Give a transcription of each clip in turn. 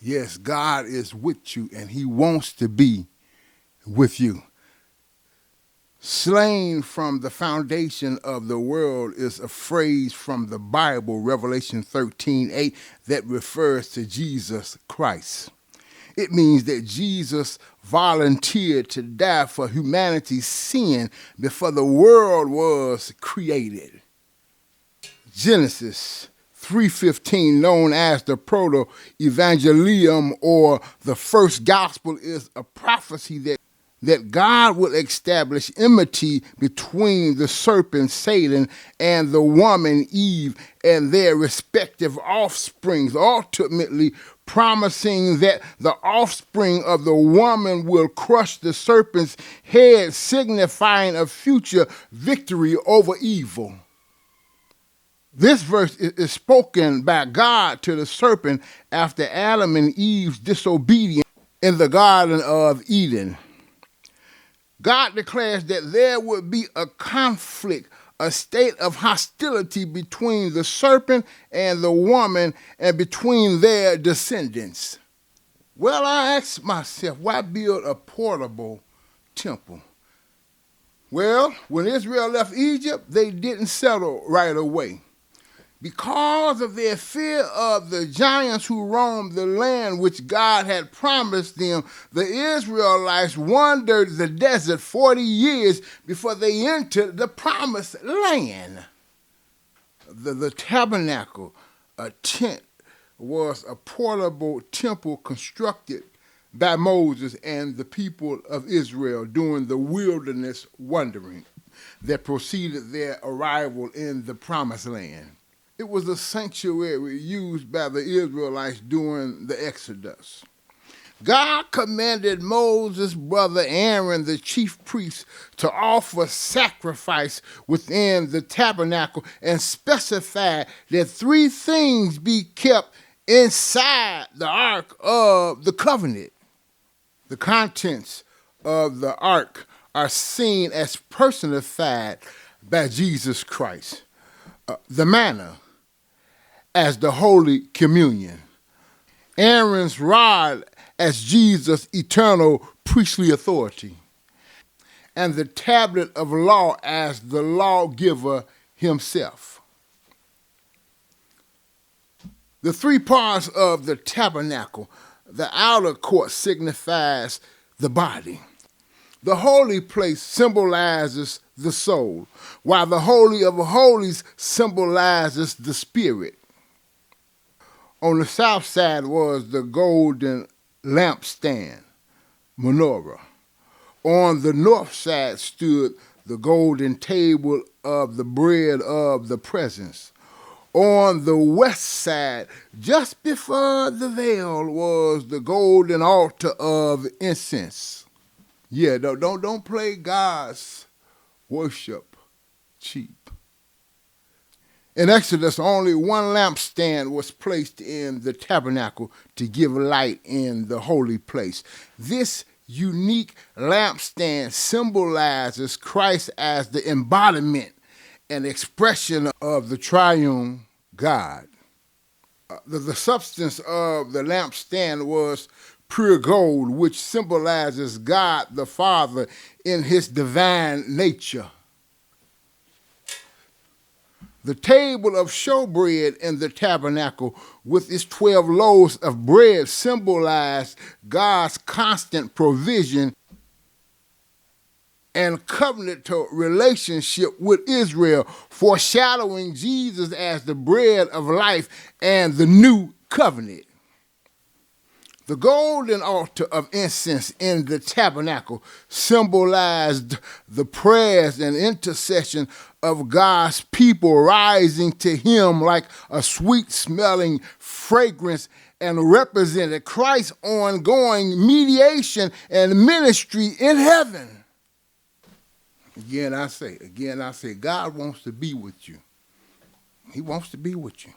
Yes, God is with you and he wants to be with you. Slain from the foundation of the world is a phrase from the Bible, Revelation 13:8, that refers to Jesus Christ. It means that Jesus volunteered to die for humanity's sin before the world was created. Genesis 3:15, known as the proto-evangelium or the first gospel, is a prophecy that God will establish enmity between the serpent Satan and the woman Eve and their respective offsprings, ultimately promising that the offspring of the woman will crush the serpent's head, signifying a future victory over evil. This verse is spoken by God to the serpent after Adam and Eve's disobedience in the Garden of Eden. God declares that there would be a conflict, a state of hostility between the serpent and the woman and between their descendants. Well, I asked myself, why build a portable temple? Well, when Israel left Egypt, they didn't settle right away. Because of their fear of the giants who roamed the land which God had promised them, the Israelites wandered the desert 40 years before they entered the promised land. The tabernacle, a tent, was a portable temple constructed by Moses and the people of Israel during the wilderness wandering that preceded their arrival in the promised land. It was a sanctuary used by the Israelites during the Exodus. God commanded Moses' brother Aaron, the chief priest, to offer sacrifice within the tabernacle and specified that 3 things be kept inside the Ark of the Covenant. The contents of the Ark are seen as personified by Jesus Christ. The manna as the Holy Communion, Aaron's rod as Jesus' eternal priestly authority, and the tablet of law as the lawgiver himself. The 3 parts of the tabernacle: the outer court signifies the body. The holy place symbolizes the soul, while the Holy of Holies symbolizes the spirit. On the south side was the golden lampstand, menorah. On the north side stood the golden table of the bread of the presence. On the west side, just before the veil, was the golden altar of incense. Yeah, don't play God's worship cheap. In Exodus, only 1 lampstand was placed in the tabernacle to give light in the holy place. This unique lampstand symbolizes Christ as the embodiment and expression of the triune God. The substance of the lampstand was pure gold, which symbolizes God the Father in his divine nature. The table of showbread in the tabernacle with its 12 loaves of bread symbolized God's constant provision and covenantal relationship with Israel, foreshadowing Jesus as the bread of life and the new covenant. The golden altar of incense in the tabernacle symbolized the prayers and intercession of God's people rising to him like a sweet-smelling fragrance and represented Christ's ongoing mediation and ministry in heaven. Again I say, God wants to be with you. He wants to be with you.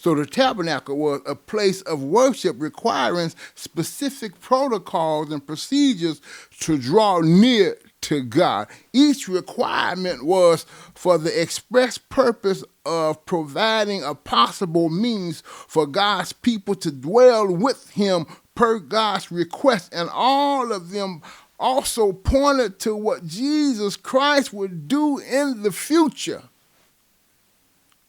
So the tabernacle was a place of worship requiring specific protocols and procedures to draw near to God. Each requirement was for the express purpose of providing a possible means for God's people to dwell with him per God's request, and all of them also pointed to what Jesus Christ would do in the future.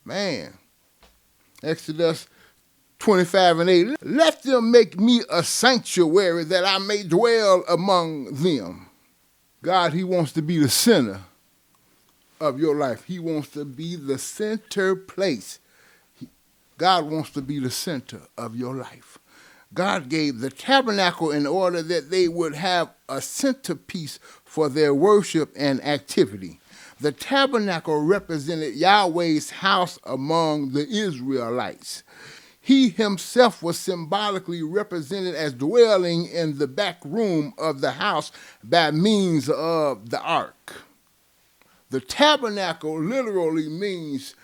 Man, Exodus 25:8, let them make me a sanctuary that I may dwell among them. God, he wants to be the center of your life. He wants to be the center place. God wants to be the center of your life. God gave the tabernacle in order that they would have a centerpiece for their worship and activity. The tabernacle represented Yahweh's house among the Israelites. He himself was symbolically represented as dwelling in the back room of the house by means of the ark. The tabernacle literally means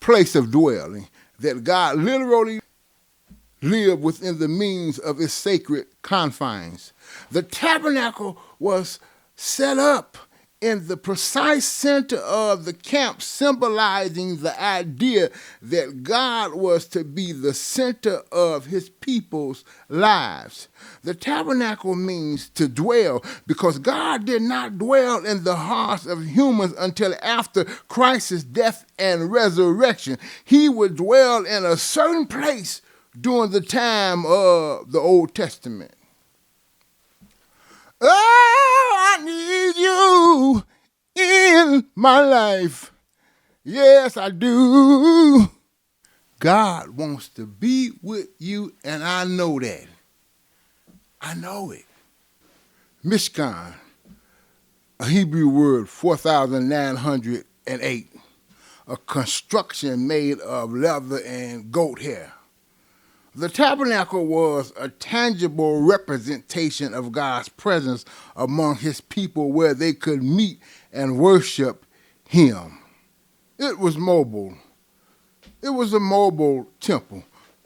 place of dwelling, that God literally lived within the means of its sacred confines. The tabernacle was set up in the precise center of the camp, symbolizing the idea that God was to be the center of his people's lives. The tabernacle means to dwell, because God did not dwell in the hearts of humans until after Christ's death and resurrection. He would dwell in a certain place during the time of the Old Testament. Oh, I need you in my life. Yes, I do. God wants to be with you, and I know that. I know it. Mishkan, a Hebrew word, 4,908, a construction made of leather and goat hair. The tabernacle was a tangible representation of God's presence among his people, where they could meet and worship him. It was mobile. It was a mobile temple.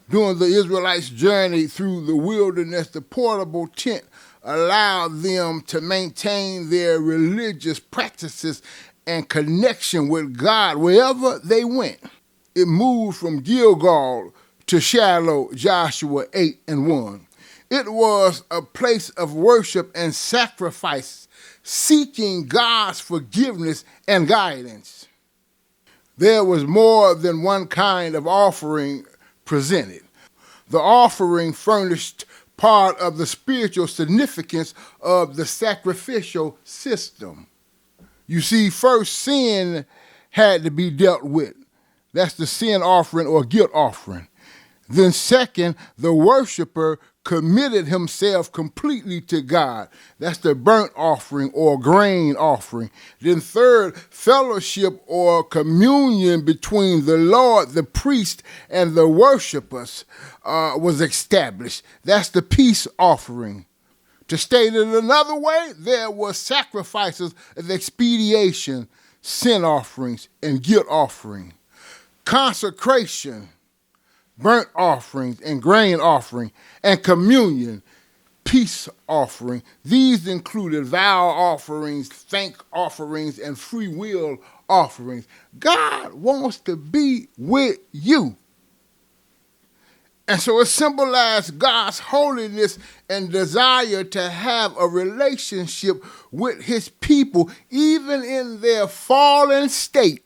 During the Israelites' journey through the wilderness, the portable tent allowed them to maintain their religious practices and connection with God wherever they went. It moved from Gilgal to Shiloh, Joshua 8:1. It was a place of worship and sacrifice, seeking God's forgiveness and guidance. There was more than one kind of offering presented. The offering furnished part of the spiritual significance of the sacrificial system. You see, first, sin had to be dealt with. That's the sin offering or guilt offering. Then second, the worshiper committed himself completely to God. That's the burnt offering or grain offering. Then third, fellowship or communion between the Lord, the priest, and the worshipers was established. That's the peace offering. To state it another way, there were sacrifices of expiation, sin offerings, and guilt offering. Consecration, burnt offerings and grain offering, and communion, peace offering. These included vow offerings, thank offerings, and free will offerings. God wants to be with you. And so it symbolized God's holiness and desire to have a relationship with his people, even in their fallen state.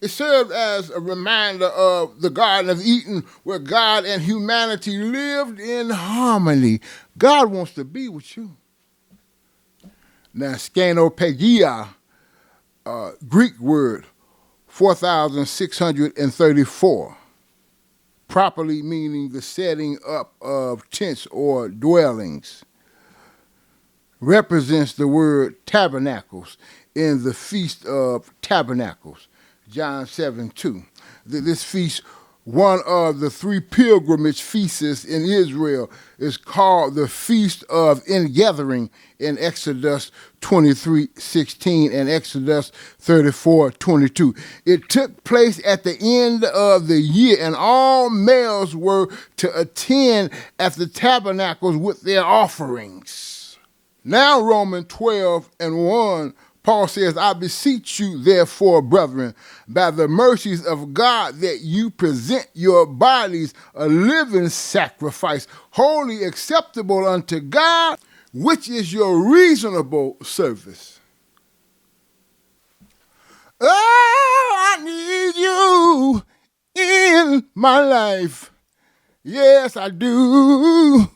It served as a reminder of the Garden of Eden, where God and humanity lived in harmony. God wants to be with you. Now, skenopagia, Greek word, 4,634, properly meaning the setting up of tents or dwellings, represents the word tabernacles in the Feast of Tabernacles, John 7:2. This feast, one of the three pilgrimage feasts in Israel, is called the Feast of Ingathering in Exodus 23:16 and Exodus 34:22. It took place at the end of the year, and all males were to attend at the tabernacles with their offerings. Now Romans 12 and 1, Paul says, I beseech you, therefore, brethren, by the mercies of God, that you present your bodies a living sacrifice, wholly acceptable unto God, which is your reasonable service. Oh, I need you in my life. Yes, I do.